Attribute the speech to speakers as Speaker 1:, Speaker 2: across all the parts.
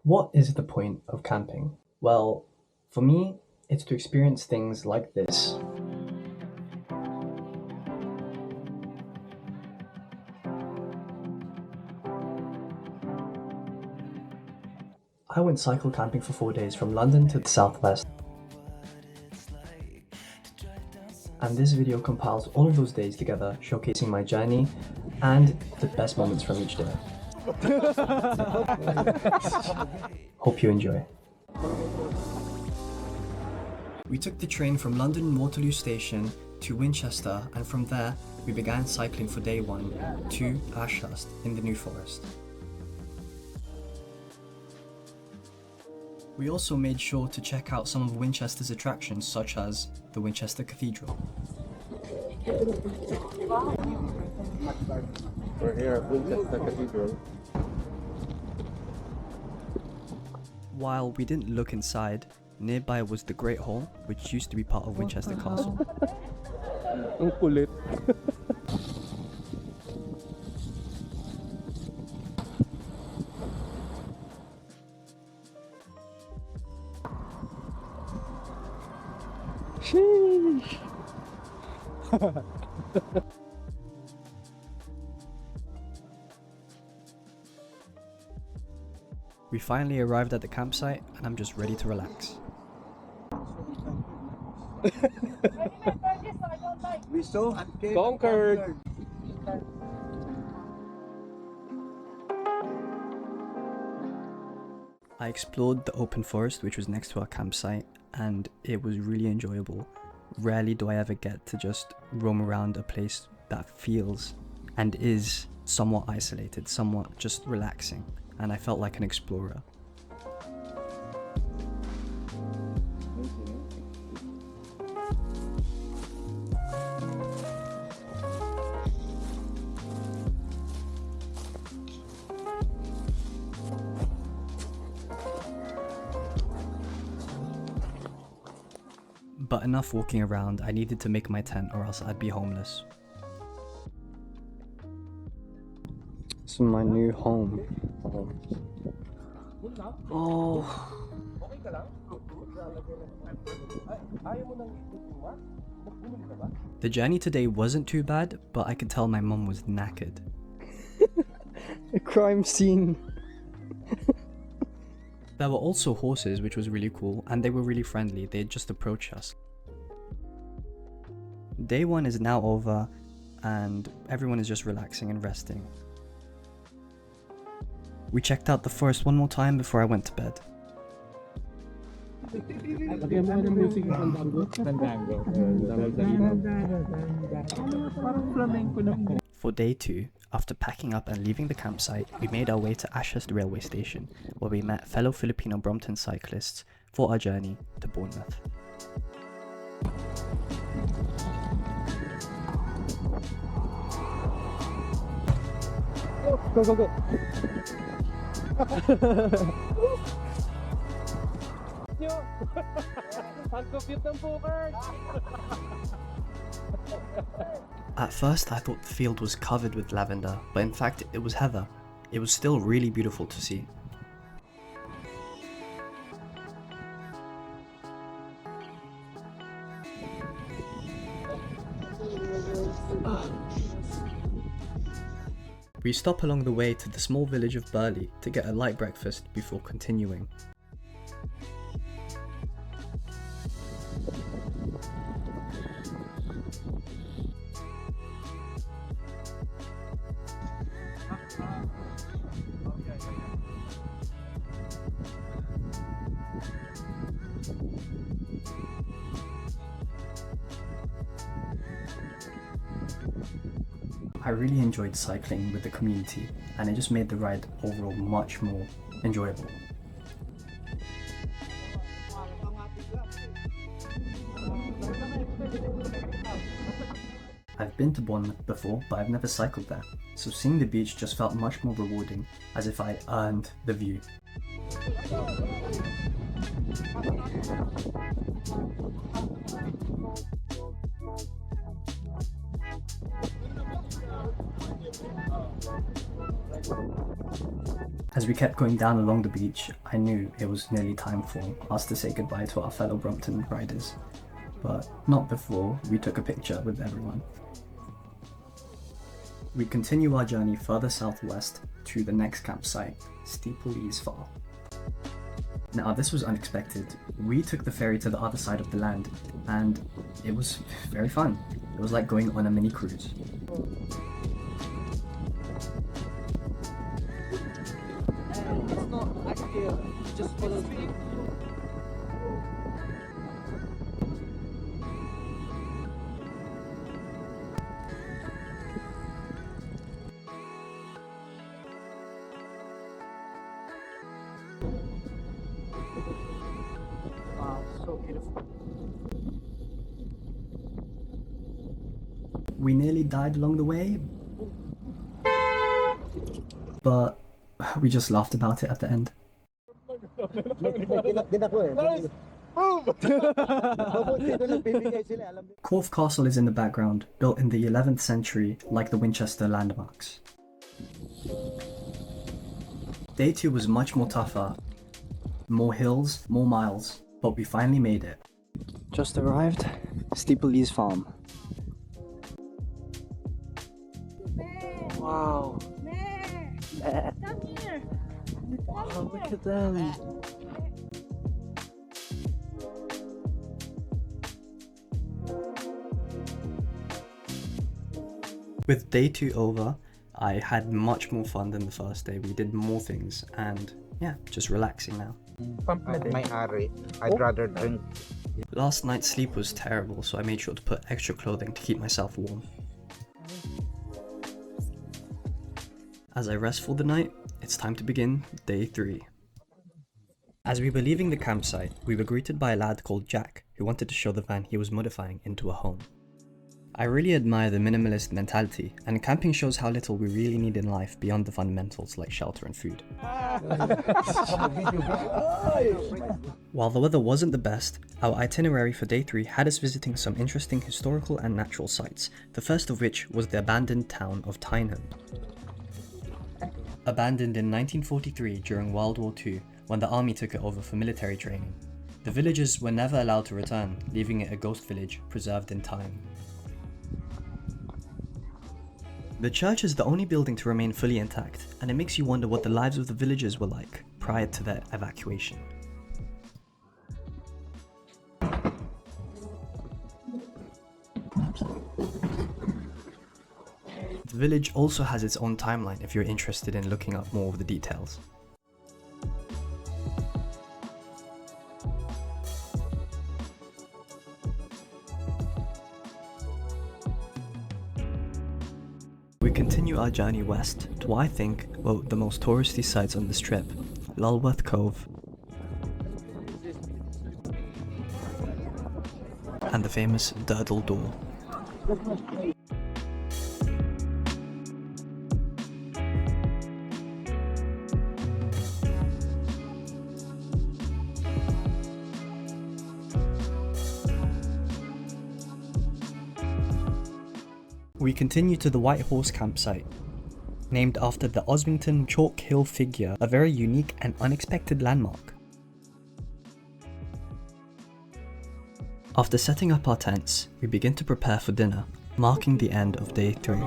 Speaker 1: What is the point of camping? Well, for me, it's to experience things like this. I went cycle camping for 4 days from London to the southwest. And this video compiles all of those days together, showcasing my journey and the best moments from each day. Hope you enjoy. We took the train from London Waterloo Station to Winchester, and from there we began cycling for day 1 to Ashurst in the New Forest. We also made sure to check out some of Winchester's attractions, such as the Winchester Cathedral.
Speaker 2: We're here at Winchester Cathedral.
Speaker 1: While we didn't look inside, nearby was the Great Hall, which used to be part of Winchester Castle.
Speaker 2: Ang kulit. Sheesh.
Speaker 1: We finally arrived at the campsite, and I'm just ready to relax.
Speaker 2: We saw conquered.
Speaker 1: I explored the open forest which was next to our campsite, and it was really enjoyable. Rarely do I ever get to just roam around a place that feels and is somewhat isolated, somewhat just relaxing, and I felt like an explorer. But enough walking around, I needed to make my tent or else I'd be homeless. This is my new home. Oh. The journey today wasn't too bad, but I could tell my mum was knackered. A crime scene. There were also horses, which was really cool, and they were really friendly. They'd just approach us. Day 1 is now over, and everyone is just relaxing and resting. We checked out the forest one more time before I went to bed. For day 2, after packing up and leaving the campsite, we made our way to Ashurst railway station, where we met fellow Filipino Brompton cyclists for our journey to Bournemouth.
Speaker 2: Go, go, go.
Speaker 1: At first I thought the field was covered with lavender, but in fact it was heather. It was still really beautiful to see. We stop along the way to the small village of Burley to get a light breakfast before continuing. I really enjoyed cycling with the community, and it just made the ride overall much more enjoyable. I've been to Bournemouth before, but I've never cycled there, so seeing the beach just felt much more rewarding, as if I earned the view. As we kept going down along the beach, I knew it was nearly time for us to say goodbye to our fellow Brompton riders, but not before we took a picture with everyone. We continue our journey further southwest to the next campsite, Steeple Fall. Now this was unexpected. We took the ferry to the other side of the land and it was very fun. It was like going on a mini cruise.
Speaker 3: It's not actually just follow me. Wow, so beautiful.
Speaker 1: We nearly died along the way, but we just laughed about it at the end. Corfe Castle is in the background, built in the 11th century like the Winchester landmarks. Day 2 was much more tougher. More hills, more miles, but we finally made it. Just arrived, Steeple Farm. Wow.
Speaker 4: Come here.
Speaker 1: Oh, look at them. With day 2 over, I had much more fun than the first day. We did more things and yeah, just relaxing now.
Speaker 5: I'd rather drink.
Speaker 1: Last night's sleep was terrible, so I made sure to put extra clothing to keep myself warm. As I rest for the night, it's time to begin day 3. As we were leaving the campsite, we were greeted by a lad called Jack, who wanted to show the van he was modifying into a home. I really admire the minimalist mentality, and camping shows how little we really need in life beyond the fundamentals like shelter and food. While the weather wasn't the best, our itinerary for day 3 had us visiting some interesting historical and natural sites, the first of which was the abandoned town of Tyneham. Abandoned in 1943 during World War II, when the army took it over for military training. The villagers were never allowed to return, leaving it a ghost village preserved in time. The church is the only building to remain fully intact, and it makes you wonder what the lives of the villagers were like prior to their evacuation. The village also has its own timeline if you're interested in looking up more of the details. We continue our journey west to what I think were the most touristy sites on this trip, Lulworth Cove and the famous Durdle Door. We continue to the White Horse campsite, named after the Osmington Chalk Hill figure, a very unique and unexpected landmark. After setting up our tents, we begin to prepare for dinner, marking the end of day 3.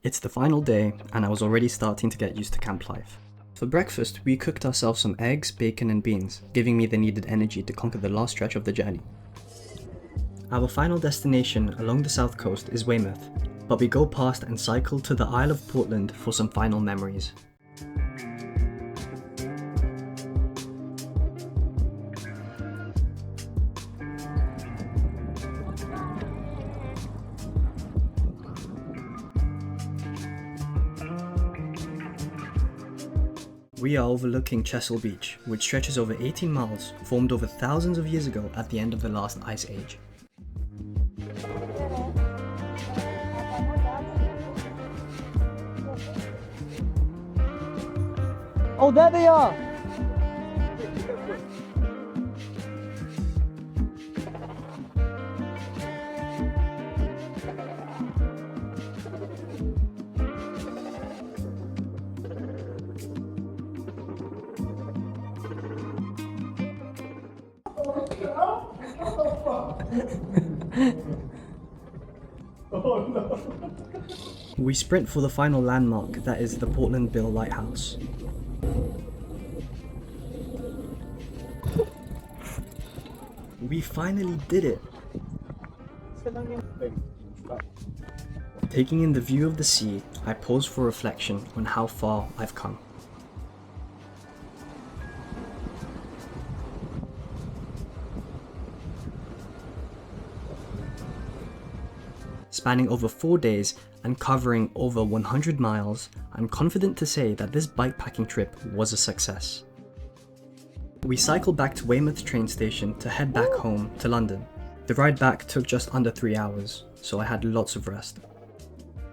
Speaker 1: It's the final day, and I was already starting to get used to camp life. For breakfast, we cooked ourselves some eggs, bacon and beans, giving me the needed energy to conquer the last stretch of the journey. Our final destination along the south coast is Weymouth, but we go past and cycle to the Isle of Portland for some final memories. We are overlooking Chesil Beach, which stretches over 18 miles, formed over thousands of years ago at the end of the last ice age.
Speaker 3: Oh, there they are!
Speaker 1: We sprint for the final landmark that is the Portland Bill Lighthouse. We finally did it! Taking in the view of the sea, I pause for reflection on how far I've come. Spanning over 4 days and covering over 100 miles, I'm confident to say that this bikepacking trip was a success. We cycled back to Weymouth train station to head back home to London. The ride back took just under 3 hours, so I had lots of rest.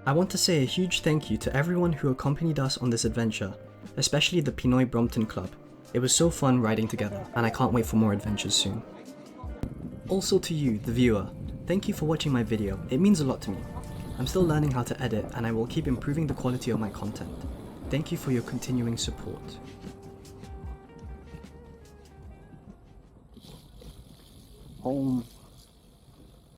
Speaker 1: I want to say a huge thank you to everyone who accompanied us on this adventure, especially the Pinoy Brompton Club. It was so fun riding together, and I can't wait for more adventures soon. Also to you, the viewer, thank you for watching my video, it means a lot to me. I'm still learning how to edit and I will keep improving the quality of my content. Thank you for your continuing support.
Speaker 2: Home.